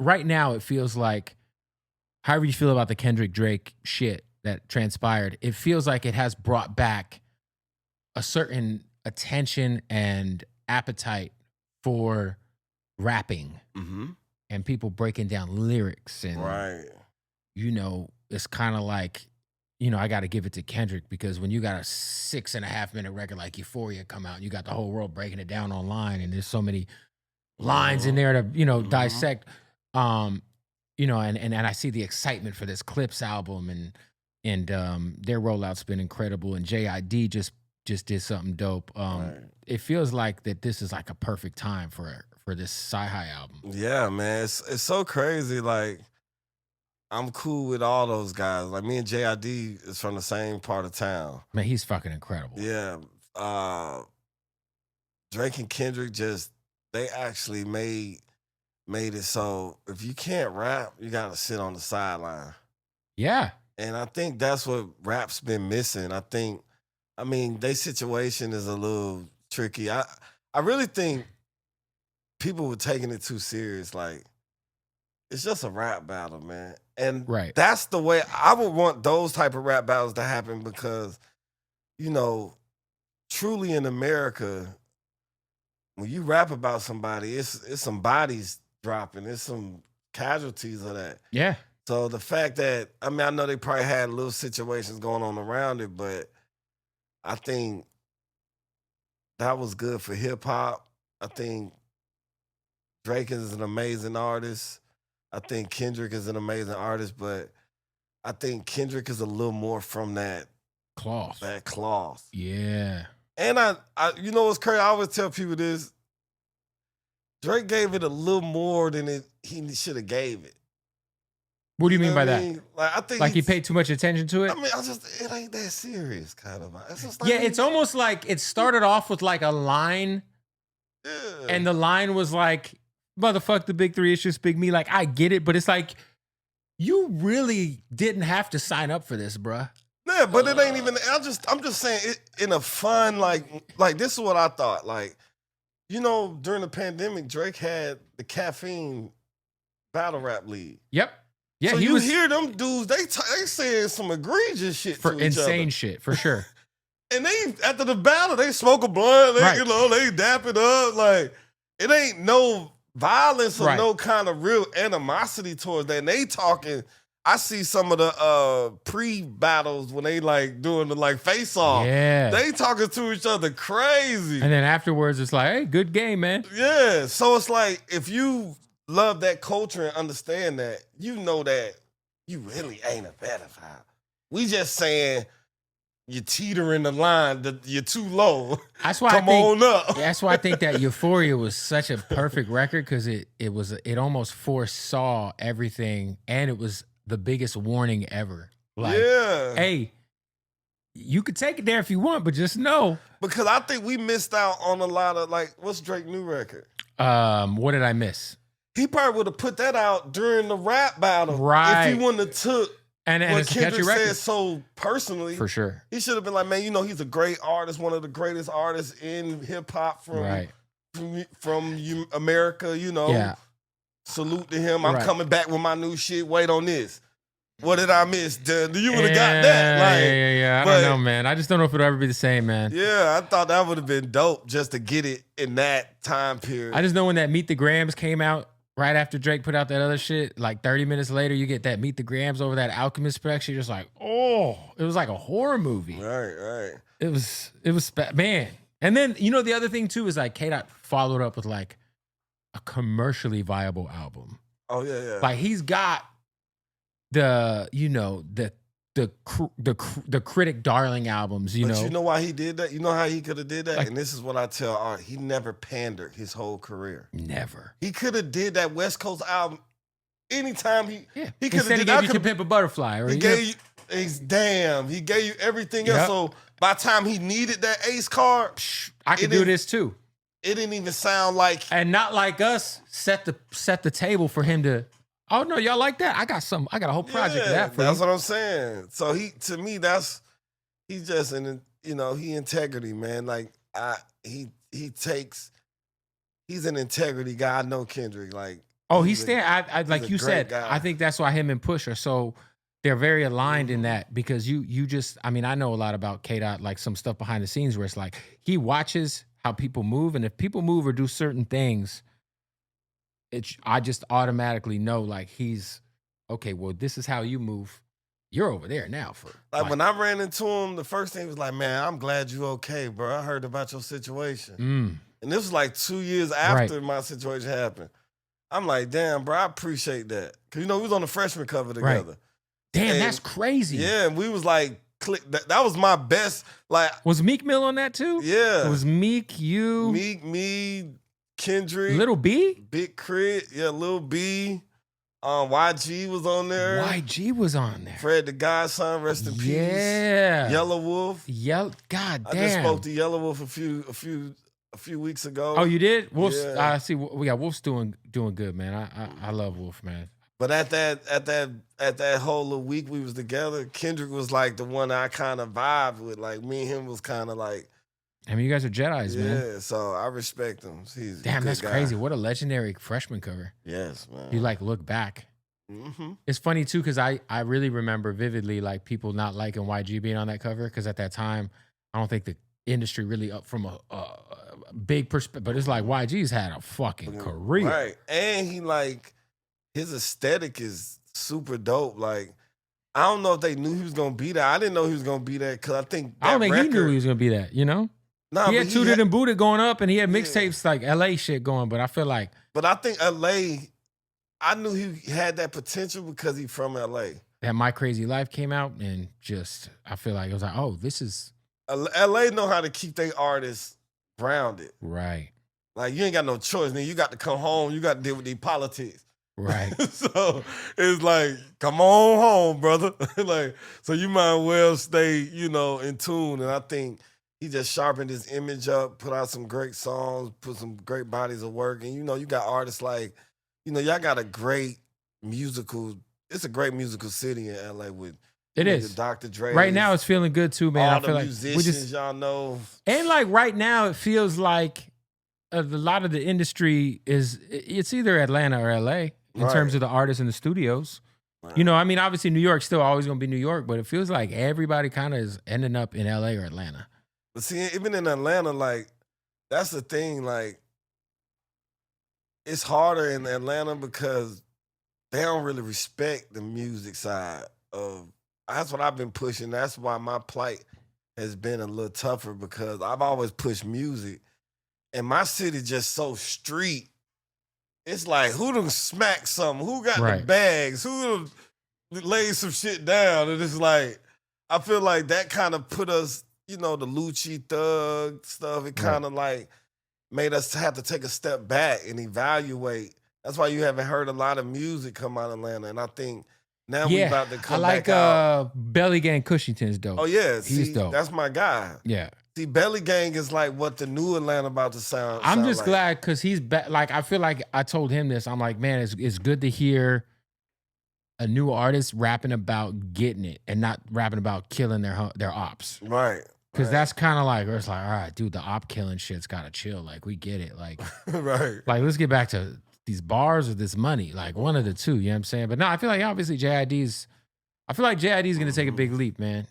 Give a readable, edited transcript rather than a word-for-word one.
right now it feels like, however you feel about the Kendrick Drake shit that transpired, it feels like it has brought back a certain attention and appetite for rapping Mm-hmm. and people breaking down lyrics. And, Right. it's kind of like, I got to give it to Kendrick, because when you got a 6.5 minute record like Euphoria come out, and you got the whole world breaking it down online, and there's so many lines in there to, dissect. And I see the excitement for this Clips album, and their rollout's been incredible. And JID just did something dope. Right. It feels like that this is like a perfect time for this CyHi album. Yeah, man. It's so crazy. Like, I'm cool with all those guys. Like, me and JID is from the same part of town. Man, he's fucking incredible. Yeah. Drake and Kendrick they actually made it so if you can't rap, you gotta sit on the sideline. Yeah. And I think that's what rap's been missing. Their situation is a little tricky. I really think people were taking it too serious. Like, it's just a rap battle, man. And Right. that's the way I would want those type of rap battles to happen, because, truly in America, when you rap about somebody, it's some bodies dropping. It's some casualties of that. Yeah. So the fact that, I know they probably had little situations going on around it, but I think that was good for hip hop. I think Drake is an amazing artist. I think Kendrick is an amazing artist, but I think Kendrick is a little more from that cloth. Yeah. And I what's crazy? I always tell people this. Drake gave it a little more than he should have gave it. What do you mean by that? Like, I think he paid too much attention to it? It ain't that serious, kind of. It's just yeah, it's almost like it started off with like a line, and the line was like, "Motherfuck the big three, it's just big me." Like, I get it, but it's like, you really didn't have to sign up for this, bruh. Yeah, but it ain't even. I'm just saying it in a fun like this is what I thought. Like, during the pandemic, Drake had the Caffeine Battle Rap League. Yep. Yeah, so hear them dudes, they saying some egregious shit for to each insane other. Shit, for sure. And they, after the battle, they smoke a blunt, they dap it up. Like, it ain't no violence or no kind of real animosity towards that. And they talking, I see some of the pre-battles when they like doing the like face-off. Yeah. They talking to each other crazy. And then afterwards, it's like, hey, good game, man. Yeah. So it's like, if you love that culture and understand that, you know that you really ain't a pedophile. We just saying you're teetering the line, you're too low. That's why on up. That's why I think that Euphoria was such a perfect record, because it almost foresaw everything, and it was the biggest warning ever. Like, hey, you could take it there if you want, but just know. Because I think we missed out on a lot of, like, what's Drake's new record? What did I miss? He probably would have put that out during the rap battle. Right. If he wouldn't have took and what Kendrick said so personally. For sure. He should have been like, man, he's a great artist, one of the greatest artists in hip-hop from America, Yeah. Salute to him. I'm coming back with my new shit. Wait on this. What did I miss? You would have got that. Like, yeah. I don't know, man. I just don't know if it'll ever be the same, man. Yeah, I thought that would have been dope just to get it in that time period. I just know when that Meet the Grams came out, right after Drake put out that other shit, like 30 minutes later, you get that Meet the Grams over that Alchemist spec. You're just like, oh, it was like a horror movie. Right. It was, man. And then, the other thing too is like K-Dot followed up with like a commercially viable album. Oh, yeah. Like, he's got the critic darling albums, But you know why he did that? You know how he could have did that? Like, and this is what I tell Art. He never pandered his whole career. Never. He could have did that West Coast album anytime he could have did that. He gave you To Pimp a Butterfly. Or he gave you everything else. So by the time he needed that ace card, I could do this too. It didn't even sound like, and not like us set the table for him to. Oh no, y'all like that? I got a whole project of that for that's you. what I'm saying. So he's just he integrity, man. Like he's an integrity guy. I know Kendrick. Like, Oh, He's I like a you great said, guy. I think that's why him and Push are so they're very aligned in that because you just I mean, I know a lot about K-Dot, like some stuff behind the scenes where it's like he watches how people move, and if people move or do certain things, I just automatically know like he's okay, well, this is how you move. You're over there now for Like when I ran into him, the first thing was like, man, I'm glad you okay, bro. I heard about your situation. And this was like 2 years after my situation happened. I'm like, damn, bro, I appreciate that. Cause you know, we was on the freshman cover together. Right. Damn, And, that's crazy. Yeah, and we was like, that was my best. Like, was Meek Mill on that too? Yeah. It was Meek, you, me, Kendrick, Little B, Big Crit, yeah, Lil B. YG was on there. YG was on there. Fred the Godson, rest in peace. Yeah. Yellow Wolf. God damn. I just spoke to Yellow Wolf a few weeks ago. Oh, you did? Wolf's, Yeah. I see. Yeah, Wolf's doing good, man. I love Wolf, man. But at that whole little week we was together, Kendrick was like the one I kind of vibed with. Like me and him was kind of like. I mean, you guys are Jedis, man. Yeah, so I respect him. He's damn, a good that's guy. crazy. What a legendary freshman cover. Yes, man. You like look back. It's funny too because I really remember vividly like people not liking YG being on that cover because at that time I don't think the industry really up from a big perspective, but it's like YG's had a fucking career, right? And he like his aesthetic is super dope. Like I don't know if they knew he was gonna be that. I didn't know he was gonna be that because I think I don't think he knew he was gonna be that. You know, nah, he had Tooted and Booted going up, and he had mixtapes like LA shit going. But I feel like, but I think LA. I knew he had that potential because he's from LA. That My Crazy Life came out, and just I feel like it was like, oh, this is LA know how to keep their artists grounded. Right. Like you ain't got no choice. Then you got to come home. You got to deal with these politics. Right. So it's like, come on home, brother. Like, so you might well stay, in tune. And I think he just sharpened his image up, put out some great songs, put some great bodies of work. And you got artists like, y'all got a great musical. It's a great musical city in LA with. It is. Dr. Dre. Right now, it's feeling good too, man. All I feel the like musicians, y'all know. And like right now, it feels like a lot of the industry it's either Atlanta or LA in terms of the artists and the studios. Right. I mean, obviously New York's still always gonna be New York, but it feels like everybody kind of is ending up in LA or Atlanta. But see, even in Atlanta, like that's the thing, like it's harder in Atlanta because they don't really respect the music side of. That's what I've been pushing. That's why my plight has been a little tougher because I've always pushed music. And my city just so street. It's like, who done smacked something? Who got the bags? Who done laid some shit down? And it's like, I feel like that kind of put us, the Lucci Thug stuff. It kind of like made us have to take a step back and evaluate. That's why you haven't heard a lot of music come out of Atlanta. And I think now we about to come back out. Belly Gang Cushington's dope. Oh, yeah. He's dope. That's my guy. Yeah. See, Belly Gang is like what the new Atlanta about to sound. I'm just glad because he's like, I feel like I told him this. I'm like, man, it's good to hear a new artist rapping about getting it and not rapping about killing their ops. Right. Because that's kind of like, it's like, all right, dude, the op killing shit's got to chill. Like, we get it. Like, right. Like, let's get back to these bars or this money. Like, one of the two, you know what I'm saying? But no, I feel like obviously I feel like JID's going to take a big leap, man.